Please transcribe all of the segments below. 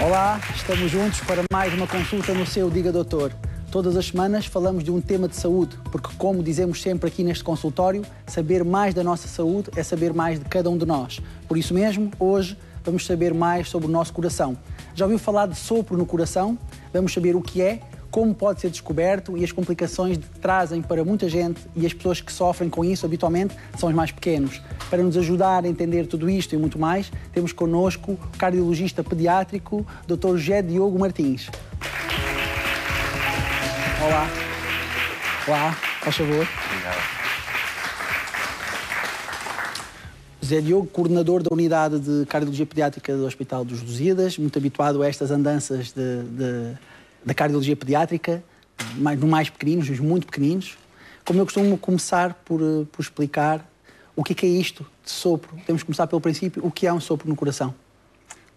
Olá, estamos juntos para mais uma consulta no seu Diga Doutor. Todas as semanas falamos de um tema de saúde, porque, como dizemos sempre aqui neste consultório, saber mais da nossa saúde é saber mais de cada um de nós. Por isso mesmo, hoje vamos saber mais sobre o nosso coração. Já ouviu falar de sopro no coração? Vamos saber o que é, como pode ser descoberto e as complicações que trazem para muita gente, e as pessoas que sofrem com isso habitualmente são os mais pequenos. Para nos ajudar a entender tudo isto e muito mais, temos connosco o cardiologista pediátrico, Dr. José Diogo Martins. Olá. Olá, faz favor. Obrigado. José Diogo, coordenador da Unidade de Cardiologia Pediátrica do Hospital dos Lusíadas, muito habituado a estas andanças da cardiologia pediátrica, mais pequeninos, os muito pequeninos. Como eu costumo começar por explicar o que é isto de sopro. Temos que começar pelo princípio. O que é um sopro no coração?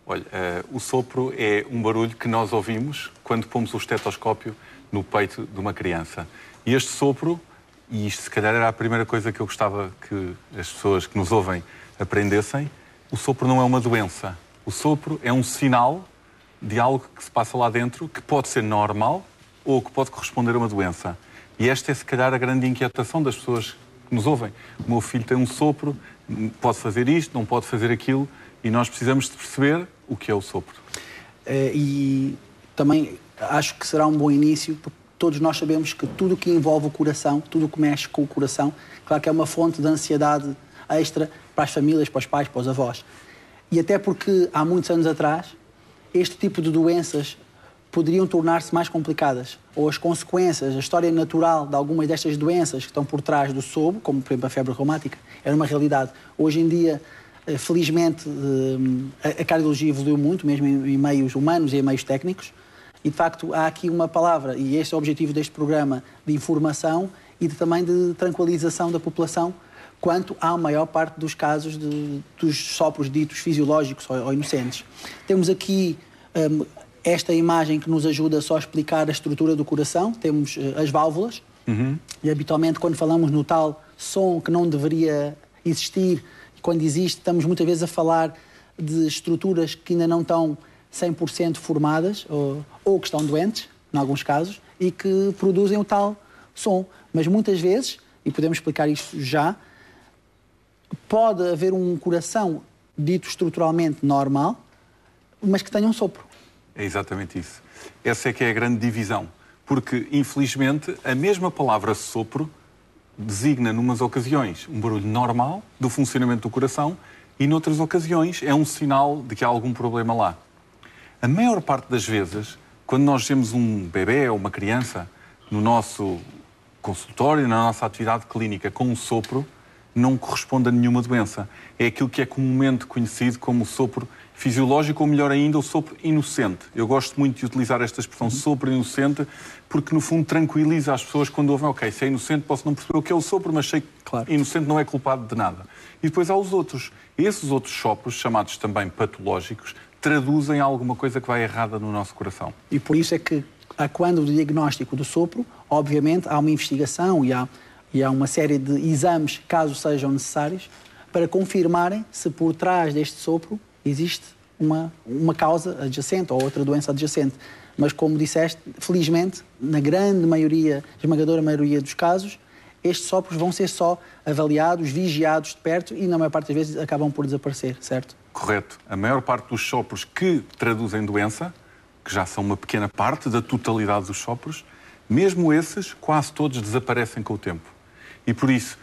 Olha, o sopro é um barulho que nós ouvimos quando pomos o estetoscópio no peito de uma criança. E este sopro, e isto se calhar era a primeira coisa que eu gostava que as pessoas que nos ouvem aprendessem, o sopro não é uma doença. O sopro é um sinal de algo que se passa lá dentro que pode ser normal ou que pode corresponder a uma doença. E esta é, se calhar, a grande inquietação das pessoas que nos ouvem. O meu filho tem um sopro, pode fazer isto, não pode fazer aquilo, e nós precisamos de perceber o que é o sopro. E também acho que será um bom início, porque todos nós sabemos que tudo o que envolve o coração, tudo o que mexe com o coração, claro que é uma fonte de ansiedade extra para as famílias, para os pais, para os avós. E até porque há muitos anos atrás, este tipo de doenças poderiam tornar-se mais complicadas, ou as consequências, a história natural de algumas destas doenças que estão por trás do sopro, como por exemplo a febre reumática, era uma realidade. Hoje em dia, felizmente, a cardiologia evoluiu muito, mesmo em meios humanos e em meios técnicos, e de facto há aqui uma palavra, e este é o objetivo deste programa, de informação e também de tranquilização da população quanto à maior parte dos casos dos sopros ditos fisiológicos ou inocentes. Temos aqui esta imagem que nos ajuda só a explicar a estrutura do coração. Temos as válvulas, e habitualmente quando falamos no tal som que não deveria existir, quando existe, estamos muitas vezes a falar de estruturas que ainda não estão 100% formadas ou que estão doentes, em alguns casos, e que produzem o tal som. Mas muitas vezes, e podemos explicar isto já, pode haver um coração dito estruturalmente normal, mas que tenha um sopro. É exatamente isso. Essa é que é a grande divisão. Porque, infelizmente, a mesma palavra sopro designa, numas ocasiões, um barulho normal do funcionamento do coração e, noutras ocasiões, é um sinal de que há algum problema lá. A maior parte das vezes, quando nós temos um bebê ou uma criança no nosso consultório, na nossa atividade clínica, com um sopro, não corresponde a nenhuma doença. É aquilo que é comumente conhecido como o sopro fisiológico, ou melhor ainda, o sopro inocente. Eu gosto muito de utilizar esta expressão sopro inocente, porque no fundo tranquiliza as pessoas quando ouvem, ok, se é inocente posso não perceber o que é o sopro, mas sei que inocente não é culpado de nada. E depois há os outros. Esses outros sopros, chamados também patológicos, traduzem alguma coisa que vai errada no nosso coração. E por isso é que, quando o diagnóstico do sopro, obviamente há uma investigação e há uma série de exames, caso sejam necessários, para confirmarem se por trás deste sopro existe uma causa adjacente ou outra doença adjacente. Mas, como disseste, felizmente, na grande maioria, esmagadora maioria dos casos, estes sopros vão ser só avaliados, vigiados de perto e, na maior parte das vezes, acabam por desaparecer, certo? Correto. A maior parte dos sopros que traduzem doença, que já são uma pequena parte da totalidade dos sopros, mesmo esses, quase todos desaparecem com o tempo. E por isso,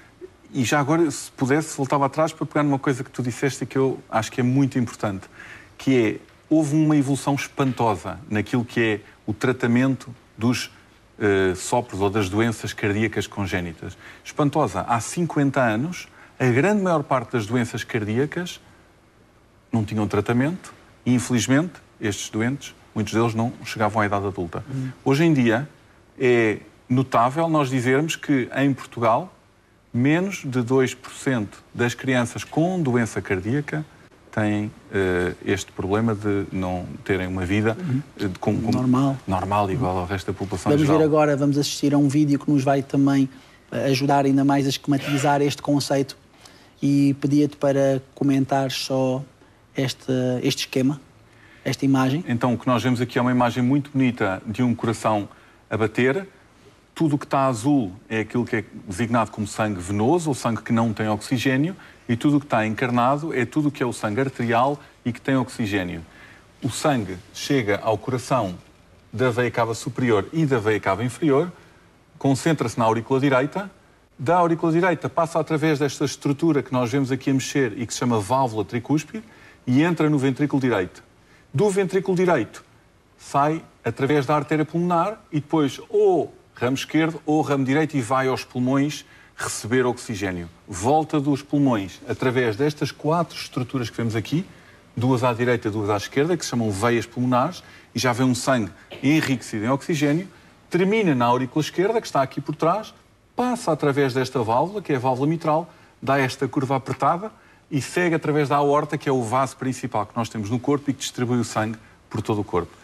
e já agora, se pudesse, voltava atrás para pegar numa coisa que tu disseste e que eu acho que é muito importante, que é, houve uma evolução espantosa naquilo que é o tratamento dos sopros ou das doenças cardíacas congénitas. Espantosa. Há 50 anos, a grande maior parte das doenças cardíacas não tinham tratamento e, infelizmente, estes doentes, muitos deles não chegavam à idade adulta. Hoje em dia, é notável nós dizermos que, em Portugal, menos de 2% das crianças com doença cardíaca têm este problema de não terem uma vida normal, igual ao resto da população. Vamos ver agora, vamos assistir a um vídeo que nos vai também ajudar ainda mais a esquematizar este conceito, e pedia-te para comentar só este esquema. esta imagem. Então, o que nós vemos aqui é uma imagem muito bonita de um coração a bater. Tudo o que está azul é aquilo que é designado como sangue venoso, ou sangue que não tem oxigênio, e tudo o que está encarnado é tudo o que é o sangue arterial e que tem oxigênio. O sangue chega ao coração da veia cava superior e da veia cava inferior, concentra-se na aurícula direita, da aurícula direita passa através desta estrutura que nós vemos aqui a mexer e que se chama válvula tricúspide e entra no ventrículo direito. Do ventrículo direito sai através da artéria pulmonar e depois ou ramo esquerdo ou ramo direito e vai aos pulmões receber oxigênio. Volta dos pulmões através destas 4 estruturas que vemos aqui, 2 à direita e 2 à esquerda, que se chamam veias pulmonares, e já vem um sangue enriquecido em oxigênio, termina na aurícula esquerda, que está aqui por trás, passa através desta válvula, que é a válvula mitral, dá esta curva apertada e segue através da aorta, que é o vaso principal que nós temos no corpo e que distribui o sangue por todo o corpo.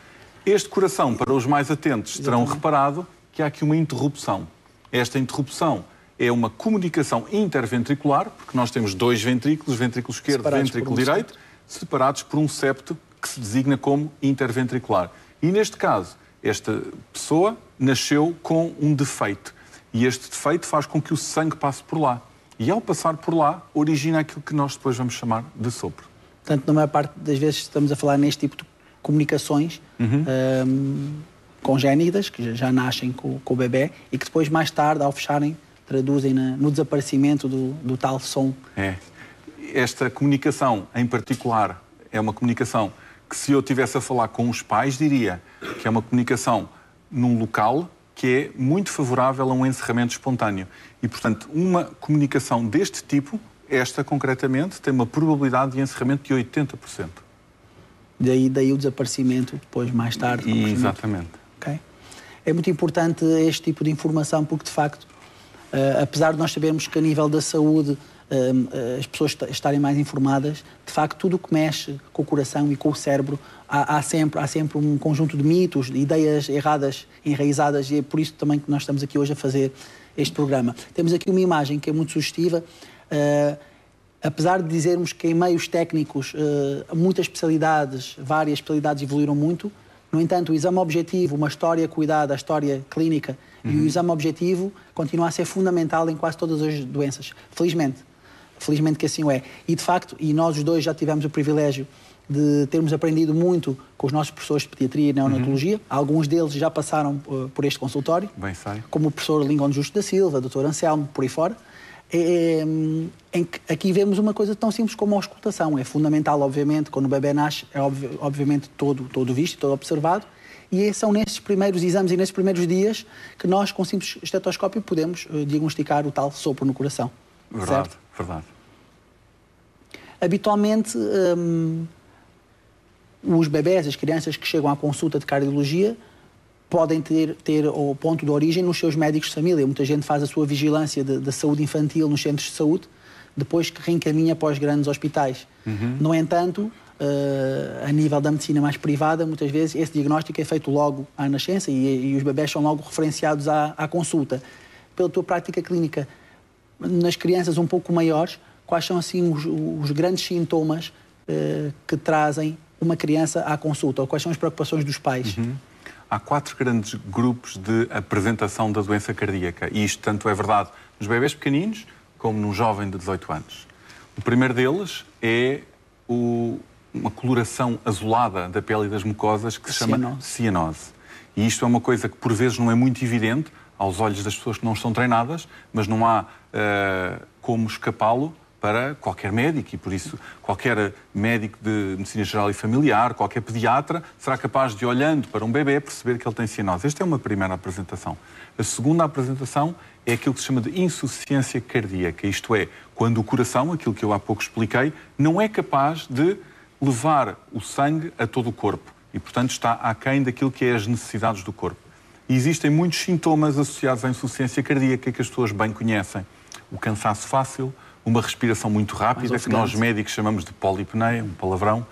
Este coração, para os mais atentos, terão reparado que há aqui uma interrupção. Esta interrupção é uma comunicação interventricular, porque nós temos 2 ventrículos, ventrículo esquerdo e ventrículo direito, separados por um septo que se designa como interventricular. E neste caso, esta pessoa nasceu com um defeito. E este defeito faz com que o sangue passe por lá. E ao passar por lá, origina aquilo que nós depois vamos chamar de sopro. Portanto, na maior parte das vezes estamos a falar neste tipo de comunicações congénitas, que já nascem com o bebê e que depois, mais tarde, ao fecharem, traduzem no desaparecimento do tal som. Esta comunicação, em particular, é uma comunicação que, se eu estivesse a falar com os pais, diria que é uma comunicação num local que é muito favorável a um encerramento espontâneo. E, portanto, uma comunicação deste tipo, esta concretamente, tem uma probabilidade de encerramento de 80%. Daí o desaparecimento, depois, mais tarde. Exatamente. Okay. É muito importante este tipo de informação porque, de facto, apesar de nós sabermos que a nível da saúde as pessoas estarem mais informadas, de facto, tudo o que mexe com o coração e com o cérebro, há sempre um conjunto de mitos, de ideias erradas, enraizadas, e é por isso também que nós estamos aqui hoje a fazer este programa. Temos aqui uma imagem que é muito sugestiva. Apesar de dizermos que em meios técnicos muitas especialidades, várias especialidades evoluíram muito, no entanto, o exame objetivo, uma história cuidada, a história clínica e o exame objetivo continua a ser fundamental em quase todas as doenças. Felizmente que assim o é. E, de facto, e nós os dois já tivemos o privilégio de termos aprendido muito com os nossos professores de pediatria e neonatologia. Alguns deles já passaram por este consultório. Bem sei. Como o professor Lingon Justo da Silva, o Dr. Anselmo, por aí fora. Em que aqui vemos uma coisa tão simples como a auscultação. É fundamental, obviamente, quando o bebê nasce, é obviamente todo visto e todo observado. E são nesses primeiros exames e nesses primeiros dias que nós, com simples estetoscópio, podemos diagnosticar o tal sopro no coração. Verdade, certo? verdade. Habitualmente, os bebés, as crianças que chegam à consulta de cardiologia, podem ter o ponto de origem nos seus médicos de família. Muita gente faz a sua vigilância da saúde infantil nos centros de saúde, depois que reencaminha para os grandes hospitais. No entanto, a nível da medicina mais privada, muitas vezes esse diagnóstico é feito logo à nascença e os bebés são logo referenciados à consulta. Pela tua prática clínica, nas crianças um pouco maiores, quais são assim os grandes sintomas que trazem uma criança à consulta? Ou quais são as preocupações dos pais? Há 4 grandes grupos de apresentação da doença cardíaca. E isto tanto é verdade nos bebés pequeninos como num jovem de 18 anos. O primeiro deles é uma coloração azulada da pele e das mucosas que se chama cianose. E isto é uma coisa que por vezes não é muito evidente aos olhos das pessoas que não estão treinadas, mas não há como escapá-lo para qualquer médico e, por isso, qualquer médico de medicina geral e familiar, qualquer pediatra, será capaz de, olhando para um bebê, perceber que ele tem cianose. Esta é uma primeira apresentação. A segunda apresentação é aquilo que se chama de insuficiência cardíaca, isto é, quando o coração, aquilo que eu há pouco expliquei, não é capaz de levar o sangue a todo o corpo e, portanto, está aquém daquilo que é as necessidades do corpo. E existem muitos sintomas associados à insuficiência cardíaca que as pessoas bem conhecem. O cansaço fácil, uma respiração muito rápida, que nós médicos chamamos de polipneia, um palavrão.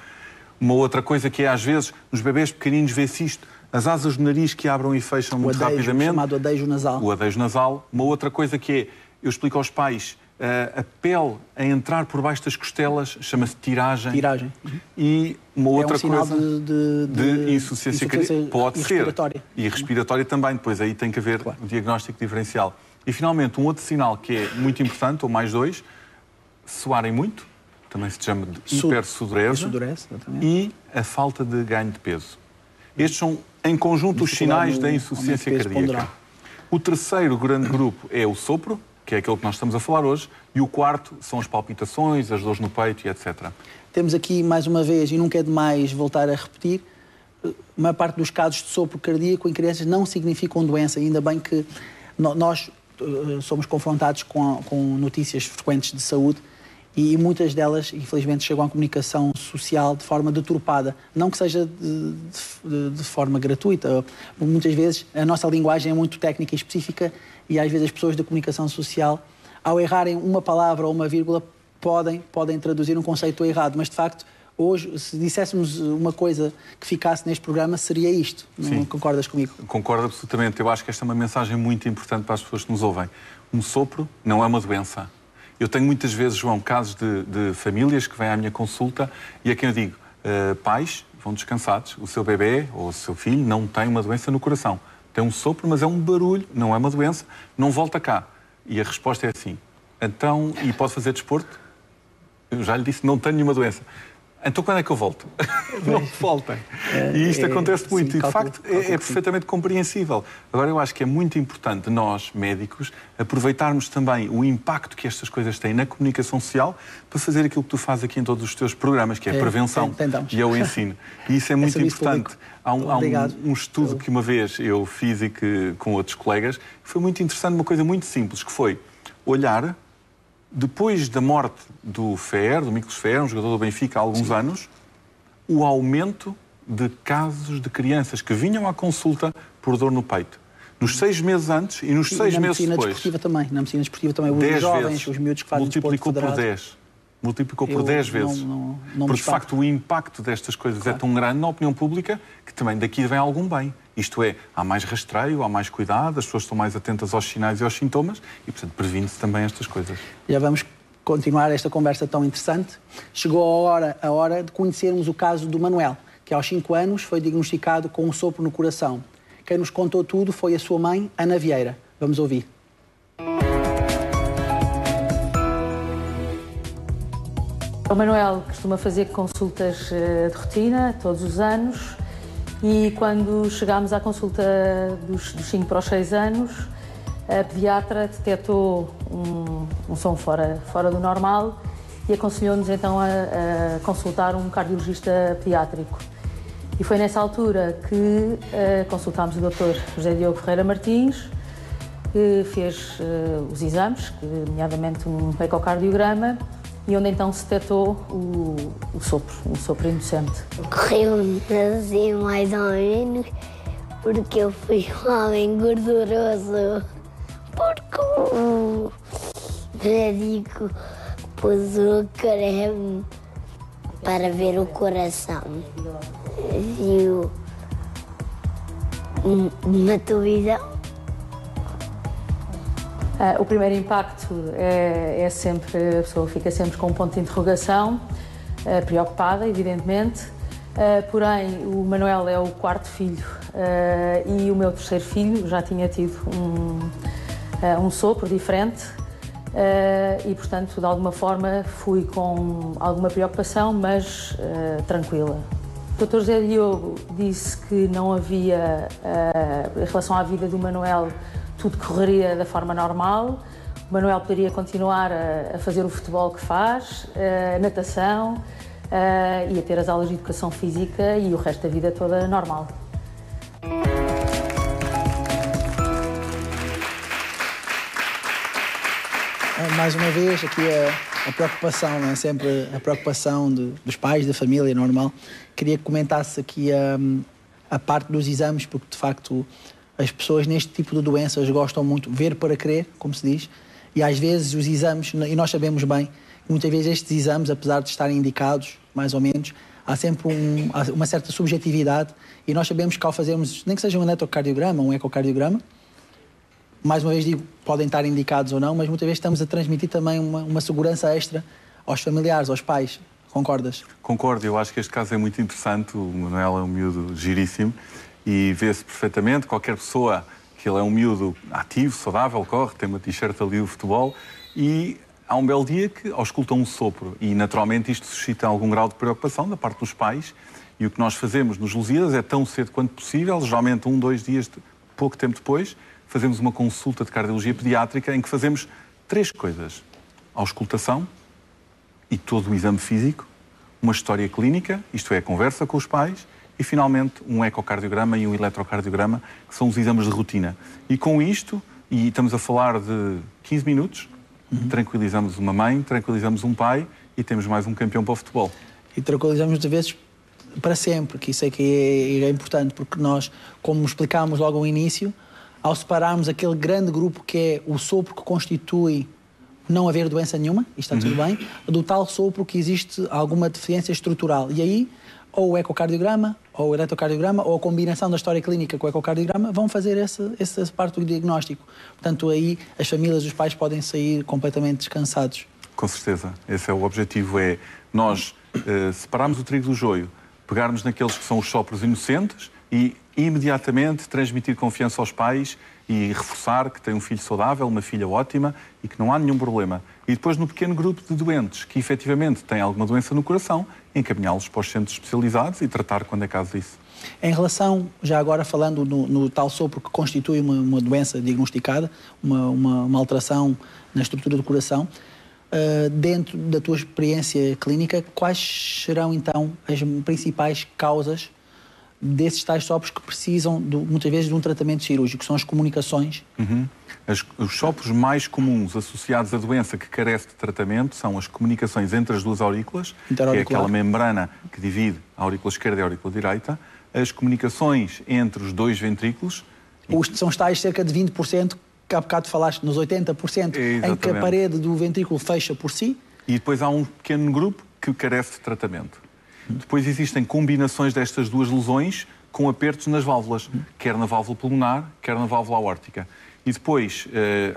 Uma outra coisa que é, às vezes, nos bebés pequeninos vê-se isto, as asas do nariz que abrem e fecham muito rapidamente. O chamado adejo nasal. O adejo nasal. Uma outra coisa que é, eu explico aos pais, A pele a entrar por baixo das costelas chama-se tiragem. Tiragem. E uma outra sinal coisa de insuficiência cardíaca. Pode ser. Respiratória. E respiratória também. Depois aí tem que haver o diagnóstico diferencial. E finalmente um outro sinal que é muito importante, ou mais dois, suarem muito, também se chama de hipersudorese, e a falta de ganho de peso. Estes são, em conjunto, os sinais da insuficiência cardíaca. O terceiro grande grupo é o sopro, que é aquele que nós estamos a falar hoje, e o quarto são as palpitações, as dores no peito e etc. Temos aqui, mais uma vez, e nunca é demais voltar a repetir, a maior parte dos casos de sopro cardíaco em crianças não significam doença, ainda bem que nós somos confrontados com notícias frequentes de saúde e muitas delas, infelizmente, chegam à comunicação social de forma deturpada. Não que seja de forma gratuita. Muitas vezes a nossa linguagem é muito técnica e específica e às vezes as pessoas da comunicação social, ao errarem uma palavra ou uma vírgula, podem traduzir um conceito errado. Mas, de facto, hoje, se disséssemos uma coisa que ficasse neste programa, seria isto. Sim. Não concordas comigo? Concordo absolutamente. Eu acho que esta é uma mensagem muito importante para as pessoas que nos ouvem. Um sopro não é uma doença. Eu tenho muitas vezes, João, casos de famílias que vêm à minha consulta e a quem eu digo, pais, vão descansados, o seu bebê ou o seu filho não tem uma doença no coração. Tem um sopro, mas é um barulho, não é uma doença, não volta cá. E a resposta é assim. Então, e pode fazer desporto? Eu já lhe disse, não tenho nenhuma doença. Então quando é que eu volto? Não voltem. E isto acontece muito. Sim, e de facto é perfeitamente compreensível. Agora eu acho que é muito importante nós, médicos, aproveitarmos também o impacto que estas coisas têm na comunicação social para fazer aquilo que tu fazes aqui em todos os teus programas, que é a prevenção e é o ensino. E isso é muito importante. Há um estudo que uma vez eu fiz e que, com outros colegas, foi muito interessante, uma coisa muito simples, que foi olhar. Depois da morte do Miklos Fer, um jogador do Benfica há alguns anos, o aumento de casos de crianças que vinham à consulta por dor no peito. Nos 6 meses antes e nos 6 meses depois. Na medicina desportiva também. Os jovens, os miúdos que fazem multiplicou por 10. Multiplicou por 10 vezes. Porque, de facto, o impacto destas coisas é tão grande na opinião pública que também daqui vem algum bem. Isto é, há mais rastreio, há mais cuidado, as pessoas estão mais atentas aos sinais e aos sintomas e, portanto, previne-se também estas coisas. Já vamos continuar esta conversa tão interessante. Chegou a hora de conhecermos o caso do Manuel, que aos 5 anos foi diagnosticado com um sopro no coração. Quem nos contou tudo foi a sua mãe, Ana Vieira. Vamos ouvir. O Manuel costuma fazer consultas de rotina todos os anos e quando chegámos à consulta dos 5 para os 6 anos, a pediatra detectou um som fora do normal e aconselhou-nos então a consultar um cardiologista pediátrico. E foi nessa altura que consultámos o Dr. José Diogo Ferreira Martins, que fez os exames, nomeadamente um ecocardiograma, e onde então se detectou o sopro indecente. Correu-me assim mais ou menos, porque eu fui um homem gorduroso, porque o médico pôs o creme para ver o coração. Viu uma televisão. O primeiro impacto é sempre, a pessoa fica sempre com um ponto de interrogação, preocupada, evidentemente, porém o Manuel é o 4º filho e o meu 3º filho já tinha tido um sopro diferente e, portanto, de alguma forma fui com alguma preocupação, mas tranquila. O Dr. José Diogo disse que não havia, em relação à vida do Manuel, tudo correria da forma normal. O Manuel poderia continuar a fazer o futebol que faz, a natação e a ter as aulas de educação física e o resto da vida toda normal. Mais uma vez, aqui a preocupação, não é? Sempre a preocupação dos pais, da família, normal. Queria que comentasse aqui a parte dos exames, porque de facto as pessoas neste tipo de doenças gostam muito de ver para crer, como se diz, e às vezes os exames, e nós sabemos bem, que muitas vezes estes exames, apesar de estarem indicados, mais ou menos, há sempre uma certa subjetividade e nós sabemos que ao fazermos, nem que seja um eletrocardiograma, um ecocardiograma, mais uma vez digo, podem estar indicados ou não, mas muitas vezes estamos a transmitir também uma segurança extra aos familiares, aos pais. Concordas? Concordo, eu acho que este caso é muito interessante. O Manuel é um miúdo giríssimo e vê-se perfeitamente. Qualquer pessoa que ele é um miúdo ativo, saudável, corre, tem uma t-shirt ali do futebol e há um belo dia que ausculta um sopro e naturalmente isto suscita algum grau de preocupação da parte dos pais e o que nós fazemos nos Lusíadas é tão cedo quanto possível, geralmente 1, 2 dias, pouco tempo depois, fazemos uma consulta de cardiologia pediátrica em que fazemos 3 coisas. A auscultação e todo o exame físico, uma história clínica, isto é, a conversa com os pais, e finalmente um ecocardiograma e um eletrocardiograma, que são os exames de rotina. E com isto, e estamos a falar de 15 minutos, tranquilizamos uma mãe, tranquilizamos um pai e temos mais um campeão para o futebol. E tranquilizamos muitas vezes para sempre, que isso é que é importante, porque nós, como explicámos logo ao início, ao separarmos aquele grande grupo que é o sopro que constitui não haver doença nenhuma, isto está tudo bem, do tal sopro que existe alguma deficiência estrutural. E aí, ou o ecocardiograma, ou o eletrocardiograma, ou a combinação da história clínica com o ecocardiograma, vão fazer essa parte do diagnóstico. Portanto, aí as famílias, os pais podem sair completamente descansados. Com certeza. Esse é o objetivo, é nós separarmos o trigo do joio, pegarmos naqueles que são os sopros inocentes e imediatamente transmitir confiança aos pais e reforçar que tem um filho saudável, uma filha ótima e que não há nenhum problema. E depois, no pequeno grupo de doentes que efetivamente têm alguma doença no coração, encaminhá-los para os centros especializados e tratar quando é caso disso. Em relação, já agora falando no tal sopro que constitui uma doença diagnosticada, uma alteração na estrutura do coração, dentro da tua experiência clínica, quais serão então as principais causas desses tais sopros que precisam, muitas vezes, de um tratamento cirúrgico? São as comunicações? Os sopros mais comuns associados à doença que carece de tratamento são as comunicações entre as duas aurículas, que é aquela membrana que divide a aurícula esquerda e a aurícula direita, as comunicações entre os 2 ventrículos. São os tais cerca de 20%, que há bocado falaste, nos 80%, em que a parede do ventrículo fecha por si. E depois há um pequeno grupo que carece de tratamento. Depois existem combinações destas duas lesões com apertos nas válvulas, quer na válvula pulmonar, quer na válvula aórtica. E depois,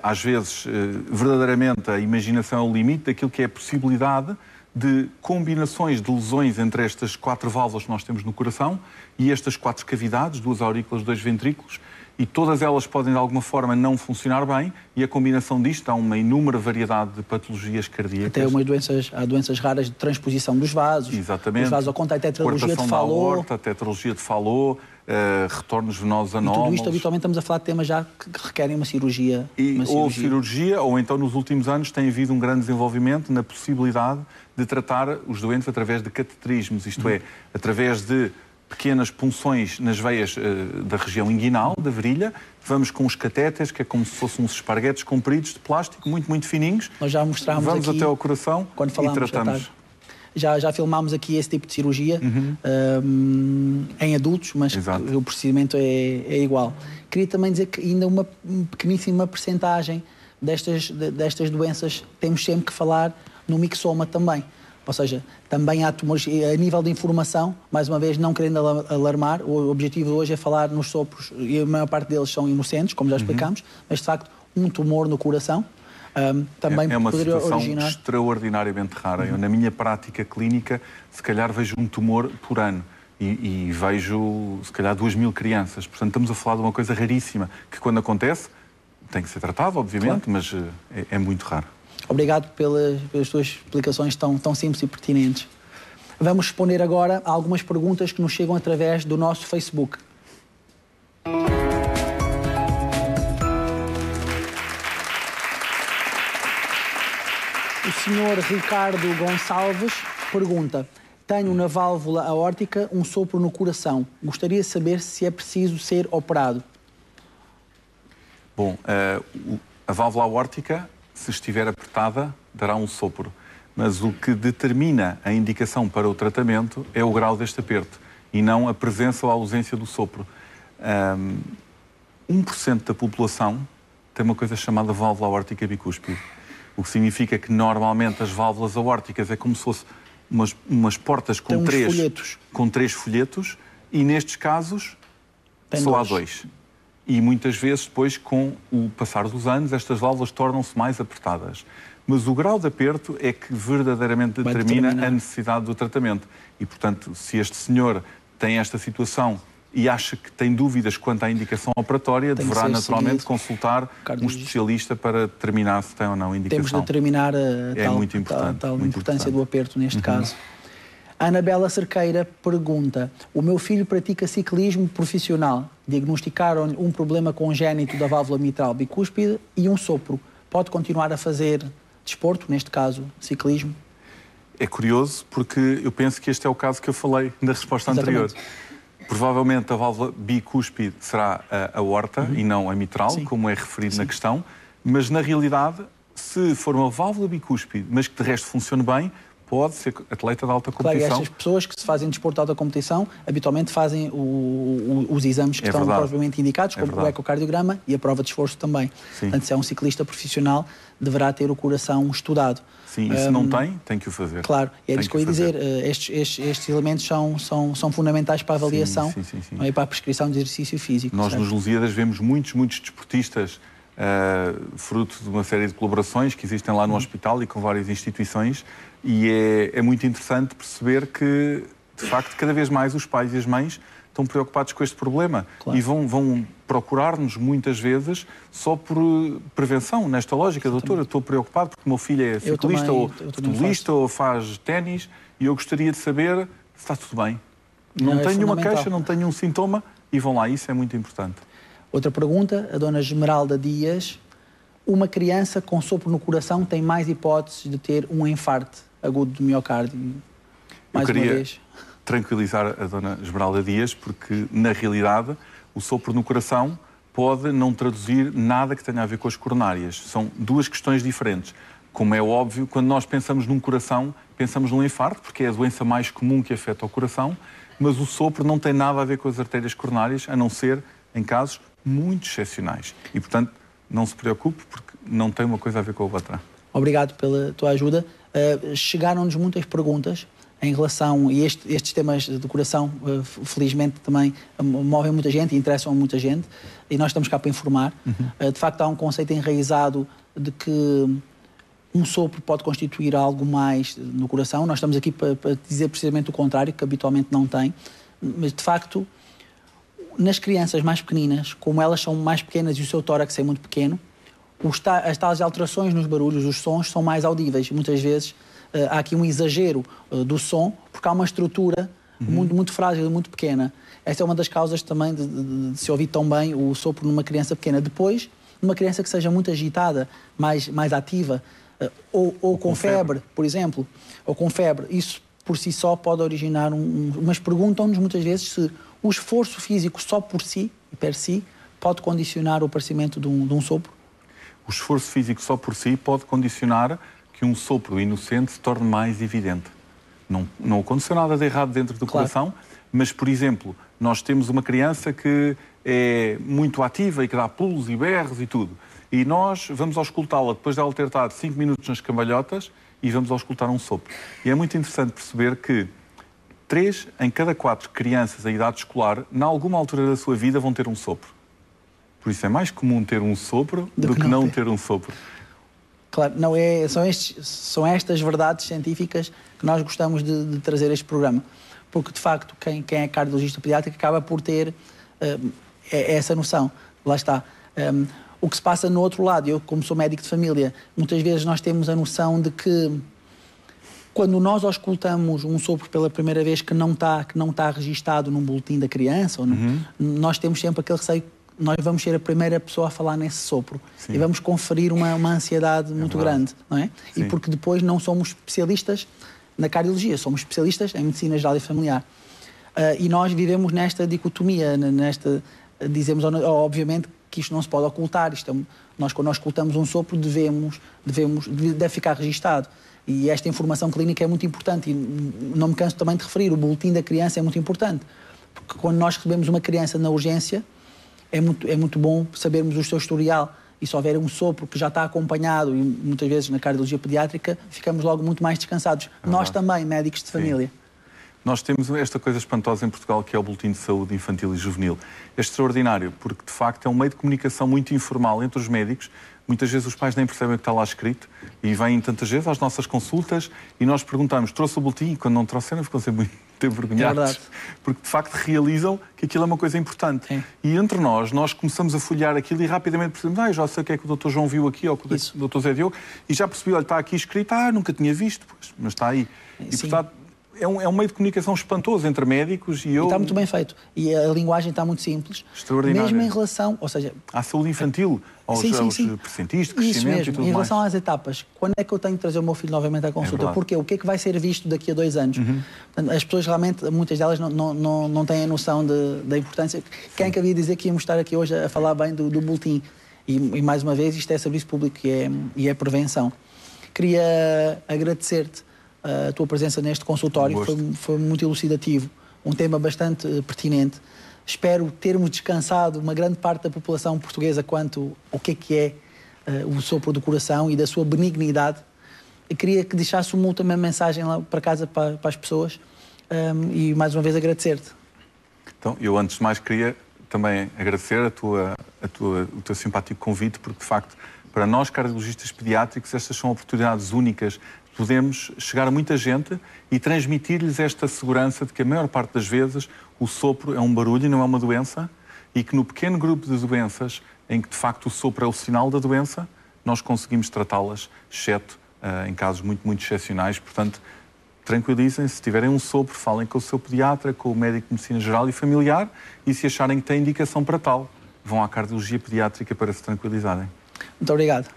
às vezes, verdadeiramente a imaginação é o limite daquilo que é a possibilidade de combinações de lesões entre estas 4 válvulas que nós temos no coração e estas 4 cavidades, 2 aurículas, 2 ventrículos, e todas elas podem de alguma forma não funcionar bem e a combinação disto há uma inúmera variedade de patologias cardíacas. Até há doenças raras de transposição dos vasos. Exatamente. Os vasos ao contrário, tetralogia de Fallot. Tetralogia de Fallot, retornos venosos anómalos. E tudo isto, habitualmente, estamos a falar de temas já que requerem uma cirurgia. Ou cirurgia, ou então nos últimos anos tem havido um grande desenvolvimento na possibilidade de tratar os doentes através de cateterismos, isto é, através de pequenas punções nas veias da região inguinal, da virilha. Vamos com os catéteres, que é como se fossem uns esparguetes compridos de plástico, muito, muito fininhos. Nós já mostrámos Vamos aqui, até ao coração quando e tratamos. Já filmámos aqui esse tipo de cirurgia em adultos, mas o procedimento é igual. Queria também dizer que ainda uma pequeníssima percentagem destas doenças temos sempre que falar no mixoma também. Ou seja, também há tumores, a nível de informação, mais uma vez, não querendo alarmar, o objetivo de hoje é falar nos sopros, e a maior parte deles são inocentes, como já explicámos, mas de facto, um tumor no coração também é uma poderia situação originar... extraordinariamente rara. Eu, na minha prática clínica, se calhar vejo um tumor por ano e vejo, se calhar, 2.000 crianças. Portanto, estamos a falar de uma coisa raríssima, que quando acontece, tem que ser tratado, obviamente, mas é muito raro. Obrigado pelas tuas explicações tão simples e pertinentes. Vamos responder agora a algumas perguntas que nos chegam através do nosso Facebook. O senhor Ricardo Gonçalves pergunta: tenho na válvula aórtica um sopro no coração. Gostaria de saber se é preciso ser operado. Bom, a válvula aórtica, se estiver apertada, dará um sopro. Mas o que determina a indicação para o tratamento é o grau deste aperto e não a presença ou a ausência do sopro. 1% da população tem uma coisa chamada válvula aórtica bicúspide, o que significa que normalmente as válvulas aórticas é como se fossem umas portas com três folhetos e nestes casos só há 2. e muitas vezes depois, com o passar dos anos, estas válvulas tornam-se mais apertadas. Mas o grau de aperto é que verdadeiramente determina a necessidade do tratamento. E, portanto, se este senhor tem esta situação e acha que tem dúvidas quanto à indicação operatória, deverá naturalmente consultar um especialista para determinar se tem ou não indicação. Temos de determinar a tal importância do aperto neste caso. A Anabela Cerqueira pergunta: o meu filho pratica ciclismo profissional. Diagnosticaram-lhe um problema congénito da válvula mitral bicúspide e um sopro. Pode continuar a fazer desporto, neste caso, ciclismo? É curioso porque eu penso que este é o caso que eu falei na resposta anterior. Provavelmente a válvula bicúspide será a aorta e não a mitral, como é referido na questão, mas na realidade, se for uma válvula bicúspide, mas que de resto funcione bem, pode ser atleta de alta competição. Claro, estas pessoas que se fazem desporto de alta competição habitualmente fazem os exames que estão provavelmente indicados, como o ecocardiograma e a prova de esforço também. Portanto, se é um ciclista profissional, deverá ter o coração estudado. Sim, e se não tem que o fazer. Claro, é isso que eu ia dizer. Estes elementos são fundamentais para a avaliação e para a prescrição de exercício físico. Nós nos Lusíadas vemos muitos desportistas, fruto de uma série de colaborações que existem lá no hospital e com várias instituições, e é muito interessante perceber que, de facto, cada vez mais os pais e as mães estão preocupados com este problema e vão procurar-nos muitas vezes só por prevenção, nesta lógica. Doutor, eu estou preocupado porque o meu filho é ciclista ou futebolista ou faz ténis e eu gostaria de saber se está tudo bem. Não tenho nenhuma queixa, não tenho um sintoma e vão lá, isso é muito importante. Outra pergunta, a dona Esmeralda Dias: uma criança com sopro no coração tem mais hipóteses de ter um infarto agudo do miocárdio? Mais uma vez. Tranquilizar a dona Esmeralda Dias, porque na realidade o sopro no coração pode não traduzir nada que tenha a ver com as coronárias. São duas questões diferentes. Como é óbvio, quando nós pensamos num coração, pensamos num infarto, porque é a doença mais comum que afeta o coração, mas o sopro não tem nada a ver com as artérias coronárias, a não ser em casos muito excepcionais. E, portanto, não se preocupe, porque não tem uma coisa a ver com a outra. Obrigado pela tua ajuda. Chegaram-nos muitas perguntas em relação a estes temas do coração, felizmente também movem muita gente e interessam a muita gente, e nós estamos cá para informar. De facto, há um conceito enraizado de que um sopro pode constituir algo mais no coração. Nós estamos aqui para dizer precisamente o contrário, que habitualmente não tem, mas de facto, nas crianças mais pequeninas, como elas são mais pequenas e o seu tórax é muito pequeno, as tais alterações nos barulhos, os sons, são mais audíveis. Muitas vezes há aqui um exagero do som, porque há uma estrutura muito frágil, muito pequena. Esta é uma das causas também de se ouvir tão bem o sopro numa criança pequena. Depois, numa criança que seja muito agitada, mais ativa, ou com febre, por exemplo, ou com febre, isso por si só pode originar mas perguntam-nos muitas vezes se o esforço físico só por si, per si, pode condicionar o aparecimento de um sopro. O esforço físico só por si pode condicionar que um sopro inocente se torne mais evidente. Não aconteceu nada de errado dentro do coração, mas, por exemplo, nós temos uma criança que é muito ativa e que dá pulos e berros e tudo. E nós vamos auscultá-la depois de ela ter estado 5 minutos nas cambalhotas e vamos auscultar um sopro. E é muito interessante perceber que 3 em cada 4 crianças em idade escolar, em alguma altura da sua vida, vão ter um sopro. Por isso é mais comum ter um sopro do que não ter um sopro. Claro, são estas verdades científicas que nós gostamos de trazer a este programa. Porque, de facto, quem é cardiologista pediátrico acaba por ter essa noção. Lá está. O que se passa no outro lado, eu como sou médico de família, muitas vezes nós temos a noção de que quando nós auscultamos um sopro pela primeira vez que não está registado num boletim da criança, nós temos sempre aquele receio. Nós vamos ser a primeira pessoa a falar nesse sopro. Sim. E vamos conferir uma ansiedade muito grande, não é? Sim. E porque depois não somos especialistas na cardiologia, somos especialistas em medicina geral e familiar. E nós vivemos nesta dicotomia, dizemos, obviamente, que isto não se pode ocultar. Nós, quando nós ocultamos um sopro, deve ficar registado. E esta informação clínica é muito importante. E não me canso também de referir, o boletim da criança é muito importante. Porque quando nós recebemos uma criança na urgência, é muito bom sabermos o seu historial, e se houver um sopro que já está acompanhado, e muitas vezes na cardiologia pediátrica ficamos logo muito mais descansados. Nós também, médicos de família. Nós temos esta coisa espantosa em Portugal, que é o Boletim de Saúde Infantil e Juvenil. É extraordinário, porque de facto é um meio de comunicação muito informal entre os médicos. Muitas vezes os pais nem percebem o que está lá escrito e vêm tantas vezes às nossas consultas e nós perguntamos, trouxe o boletim? E quando não trouxeram, ficam sempre muito envergonhados. Porque de facto realizam que aquilo é uma coisa importante. É. E entre nós começamos a folhear aquilo e rapidamente percebemos, já sei o que é que o Dr. João viu aqui, ou que o Dr. Zé Diogo, e já percebi, olha, está aqui escrito, nunca tinha visto, pois, mas está aí. E portanto, é um meio de comunicação espantoso entre médicos e eu... E está muito bem feito. E a linguagem está muito simples. Extraordinário. Mesmo em relação, ou seja... à saúde infantil, aos percentis de crescimento Isso mesmo. e tudo mais. Em relação às etapas, quando é que eu tenho de trazer o meu filho novamente à consulta? Porque o que é que vai ser visto daqui a 2 anos? Portanto, as pessoas realmente, muitas delas não têm a noção da importância. Quem é que havia de dizer que íamos estar aqui hoje a falar bem do boletim? E mais uma vez, isto é serviço público e é prevenção. Queria agradecer-te a tua presença neste consultório, foi muito elucidativo, um tema bastante pertinente. Espero termos descansado uma grande parte da população portuguesa quanto ao que é o sopro do coração e da sua benignidade. E queria que deixasse uma última mensagem lá para casa para as pessoas e mais uma vez agradecer-te. Então, eu antes de mais queria também agradecer o teu simpático convite, porque de facto, para nós cardiologistas pediátricos, estas são oportunidades únicas. Podemos chegar a muita gente e transmitir-lhes esta segurança de que a maior parte das vezes o sopro é um barulho e não é uma doença e que no pequeno grupo de doenças em que de facto o sopro é o sinal da doença, nós conseguimos tratá-las, exceto em casos muito, muito excepcionais. Portanto, tranquilizem-se, se tiverem um sopro, falem com o seu pediatra, com o médico de medicina geral e familiar e se acharem que têm indicação para tal, vão à cardiologia pediátrica para se tranquilizarem. Muito obrigado.